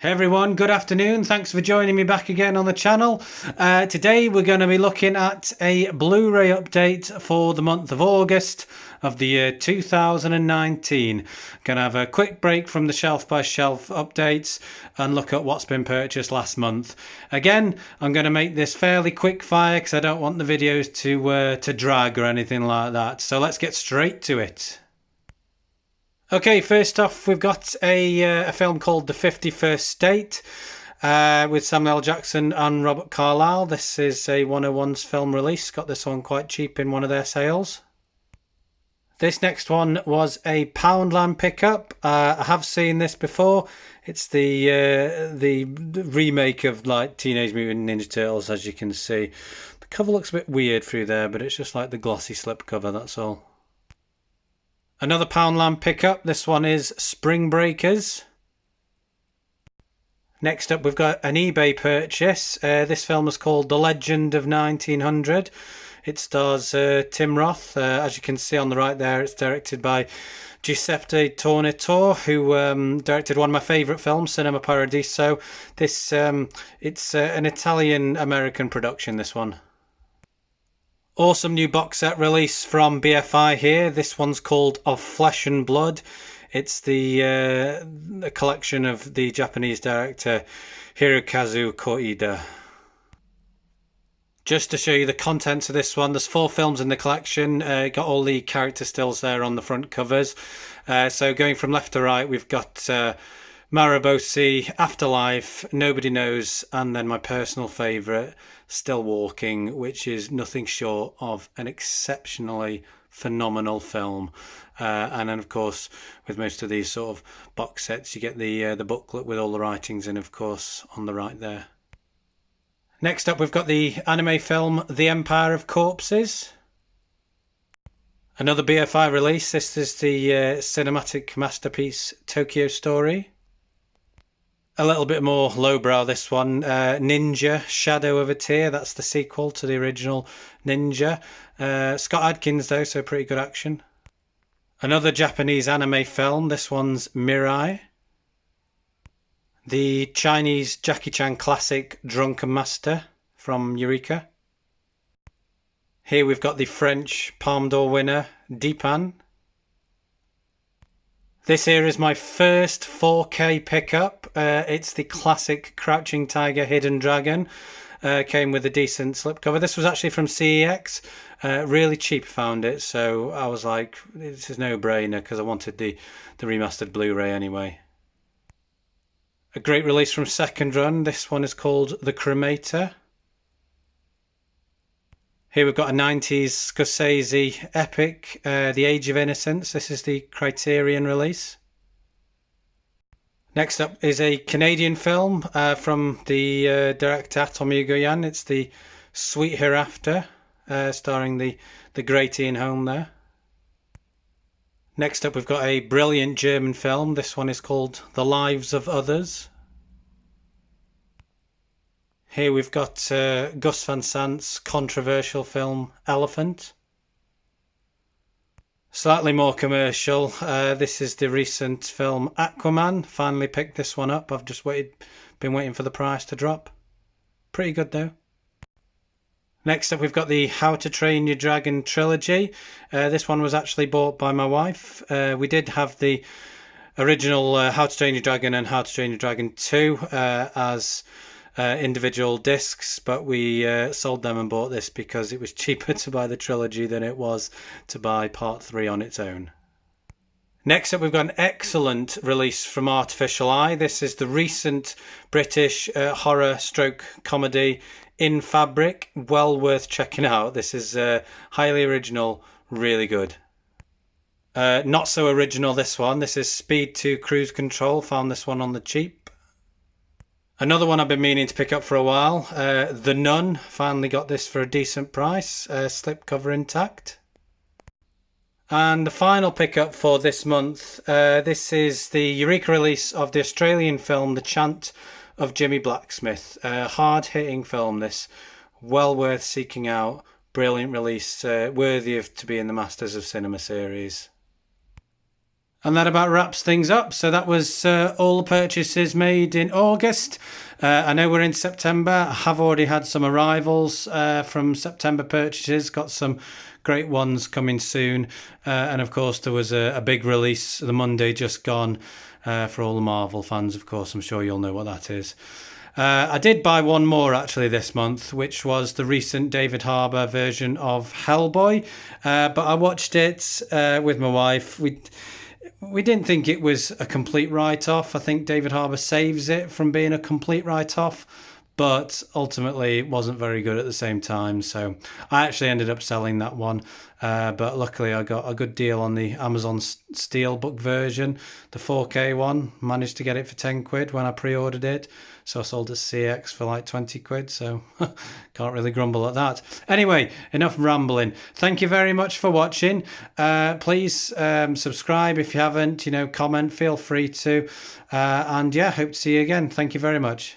Hey everyone, good afternoon. Thanks for joining me back again on the channel. Today we're going to be looking at a Blu-ray update for the month of August of the year 2019. Going to have a quick break from the shelf by shelf updates and look at what's been purchased last month. Again, I'm going to make this fairly quick fire because I don't want the videos to drag or anything like that. So let's get straight to it. Okay, first off, we've got a film called The 51st State with Samuel L. Jackson and Robert Carlyle. This is a 101's film release. Got this one quite cheap in one of their sales. This next one was a Poundland pickup. I have seen this before. It's the remake of like Teenage Mutant Ninja Turtles, as you can see. The cover looks a bit weird through there, but it's just like the glossy slip cover, that's all. Another Poundland pickup. This one is Spring Breakers. Next up, we've got an eBay purchase. This film is called The Legend of 1900. It stars Tim Roth. As you can see on the right there, it's directed by Giuseppe Tornatore, who directed one of my favourite films, Cinema Paradiso. It's an Italian-American production, this one. Awesome new box set release from BFI here. This one's called Of Flesh and Blood. It's the collection of the Japanese director Hirokazu Koide. Just to show you the contents of this one, there's 4 films in the collection. Got all the character stills there on the front covers. So going from left to right, we've got Marabosi, Afterlife, Nobody Knows, and then my personal favourite, Still Walking, which is nothing short of an exceptionally phenomenal film. And then, of course, with most of these sort of box sets, you get the booklet with all the writings in, of course, on the right there. Next up, we've got the anime film The Empire of Corpses. Another BFI release. This is the cinematic masterpiece Tokyo Story. A little bit more lowbrow, this one. Ninja, Shadow of a Tear. That's the sequel to the original Ninja. Scott Adkins, though, so pretty good action. Another Japanese anime film. This one's Mirai. The Chinese Jackie Chan classic Drunken Master from Eureka. Here we've got the French Palme d'Or winner, Dipan. This here is my first 4K pickup. It's the classic Crouching Tiger, Hidden Dragon. Came with a decent slipcover. This was actually from CEX. Really cheap, found it. So I was like, this is no brainer because I wanted the remastered Blu-ray anyway. A great release from Second Run. This one is called The Cremator. Here we've got a 90s Scorsese epic, The Age of Innocence. This is the Criterion release. Next up is a Canadian film from the director Tomi Goyan. It's the Sweet Hereafter, starring the great Ian Holm there. Next up we've got a brilliant German film. This one is called The Lives of Others. Here we've got Gus Van Sant's controversial film Elephant. Slightly more commercial. This is the recent film Aquaman. Finally picked this one up. I've just been waiting for the price to drop. Pretty good though. Next up we've got the How to Train Your Dragon trilogy. This one was actually bought by my wife. We did have the original How to Train Your Dragon and How to Train Your Dragon 2 as individual discs, but we sold them and bought this because it was cheaper to buy the trilogy than it was to buy part 3 on its own. Next up we've got an excellent release from Artificial Eye. This is the recent British horror stroke comedy In Fabric. Well worth checking out. This is highly original, really good. Not so original, this one. This is Speed 2 Cruise Control. Found this one on the cheap. Another one I've been meaning to pick up for a while, The Nun. Finally got this for a decent price, slipcover intact. And the final pickup for this month, this is the Eureka release of the Australian film The Chant of Jimmy Blacksmith. Hard-hitting film, this. Well worth seeking out. Brilliant release, worthy of to be in the Masters of Cinema series. And that about wraps things up. So that was all the purchases made in August. I know we're in September. I have already had some arrivals from September purchases. Got some great ones coming soon. And of course, there was a big release the Monday just gone for all the Marvel fans, of course. I'm sure you'll know what that is. I did buy one more actually this month, which was the recent David Harbour version of Hellboy. But I watched it with my wife. We didn't think it was a complete write-off. I think David Harbour saves it from being a complete write-off, but ultimately it wasn't very good at the same time. So I actually ended up selling that one. But luckily I got a good deal on the Amazon Steelbook version, the 4K one. Managed to get it for 10 quid when I pre-ordered it. So I sold it CX for like 20 quid. So can't really grumble at that. Anyway, enough rambling. Thank you very much for watching. Please subscribe if you haven't, comment, feel free to. And yeah, hope to see you again. Thank you very much.